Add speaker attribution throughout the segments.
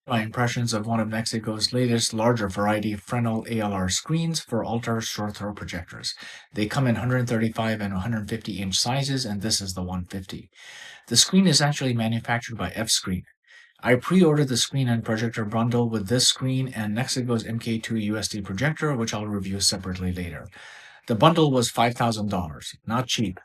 Speaker 1: My impressions of one of NexiGo's latest larger variety Fresnel ALR screens for ultra short throw projectors. They come in 135 and 150-inch sizes, and this is the 150. The screen is actually manufactured by Fscreen. I pre-ordered the screen and projector bundle with this screen and NexiGo's MKII USD projector, which I'll review separately later. The bundle was $5,000, not cheap,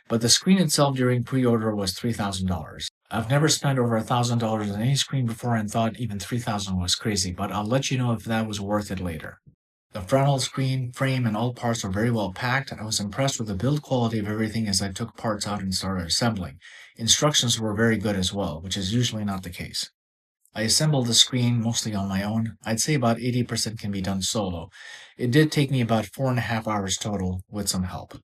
Speaker 1: but the screen itself during pre-order was $3,000. I've never spent over $1,000 on any screen before and thought even $3,000 was crazy, but I'll let you know if that was worth it later. The Fresnel screen, frame, and all parts are very well packed. I was impressed with the build quality of everything as I took parts out and started assembling. Instructions were very good as well, which is usually not the case. I assembled the screen mostly on my own. I'd say about 80% can be done solo. It did take me about 4.5 hours total with some help.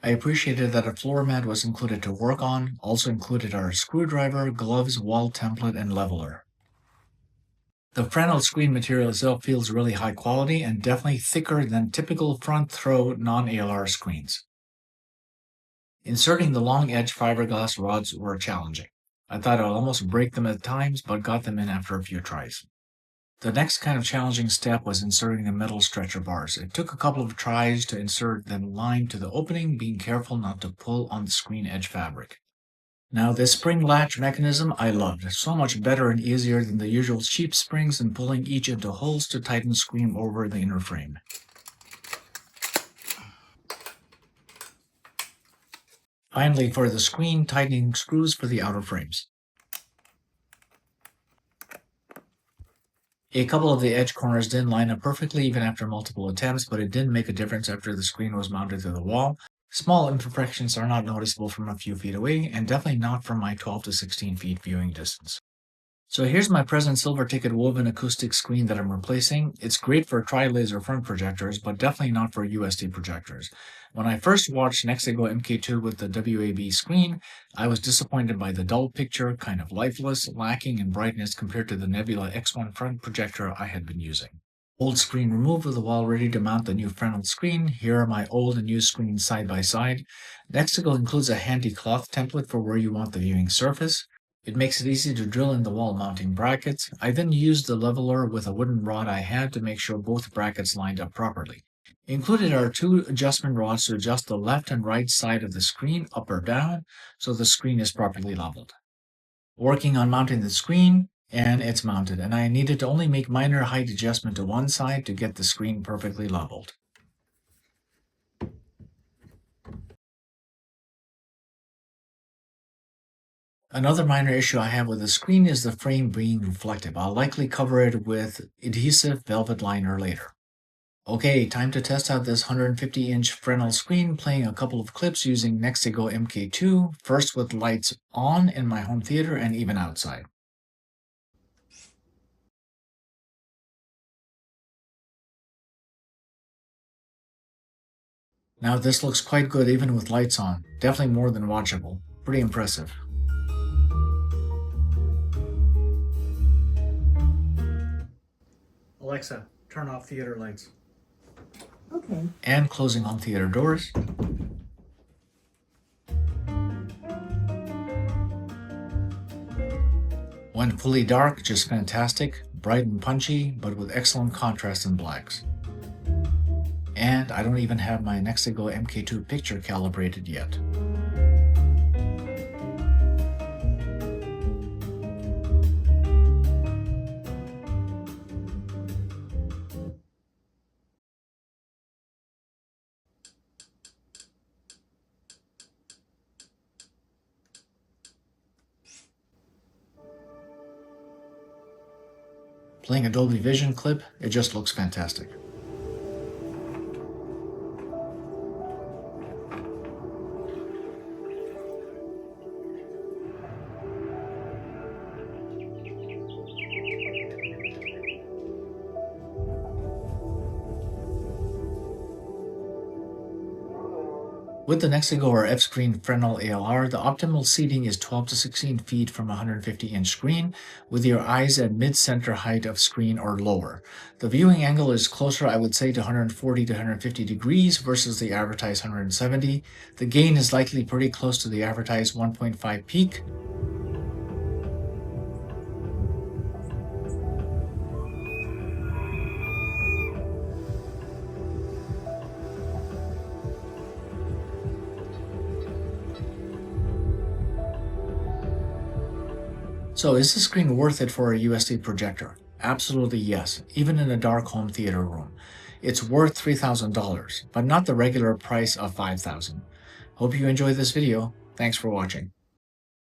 Speaker 1: I appreciated that a floor mat was included to work on, also included our screwdriver, gloves, wall template, and leveler. The Fresnel screen material itself feels really high quality and definitely thicker than typical front throw non-ALR screens. Inserting the long edge fiberglass rods were challenging. I thought I would almost break them at times, but got them in after a few tries. The next kind of challenging step was inserting the metal stretcher bars. It took a couple of tries to insert them lined to the opening, being careful not to pull on the screen edge fabric. Now, this spring latch mechanism I loved. So much better and easier than the usual cheap springs and pulling each into holes to tighten screen over the inner frame. Finally, for the screen, tightening screws for the outer frames. A couple of the edge corners didn't line up perfectly even after multiple attempts, but it didn't make a difference after the screen was mounted to the wall. Small imperfections are not noticeable from a few feet away, and definitely not from my 12 to 16 feet viewing distance. So here's my present silver ticket woven acoustic screen that I'm replacing. It's great for tri-laser front projectors, but definitely not for USD projectors. When I first watched NexiGo MK2 with the WAB screen, I was disappointed by the dull picture, kind of lifeless, lacking in brightness compared to the Nebula X1 front projector I had been using. Old screen removed with the wall ready to mount the new Fresnel screen. Here are my old and new screens side by side. NexiGo includes a handy cloth template for where you want the viewing surface. It makes it easy to drill in the wall mounting brackets. I then used the leveler with a wooden rod I had to make sure both brackets lined up properly. Included are 2 adjustment rods to adjust the left and right side of the screen up or down so the screen is properly leveled. Working on mounting the screen, and it's mounted, and I needed to only make minor height adjustment to one side to get the screen perfectly leveled. Another minor issue I have with the screen is the frame being reflective. I'll likely cover it with adhesive velvet liner later. Okay, time to test out this 150-inch Fresnel screen, playing a couple of clips using NexiGo MK2, first with lights on in my home theater and even outside. Now this looks quite good even with lights on. Definitely more than watchable. Pretty impressive. Alexa, turn off theater lights.
Speaker 2: Okay.
Speaker 1: And closing home theater doors. When fully dark, just fantastic. Bright and punchy, but with excellent contrast in blacks. And I don't even have my NexiGo MK2 picture calibrated yet. Playing a Dolby Vision clip, it just looks fantastic. With the NexiGo or Fscreen Fresnel ALR, the optimal seating is 12 to 16 feet from a 150-inch screen, with your eyes at mid-center height of screen or lower. The viewing angle is closer, I would say, to 140 to 150 degrees versus the advertised 170. The gain is likely pretty close to the advertised 1.5 peak. So is the screen worth it for a USD projector? Absolutely yes, even in a dark home theater room. It's worth $3,000, but not the regular price of $5,000. Hope you enjoyed this video. Thanks for watching.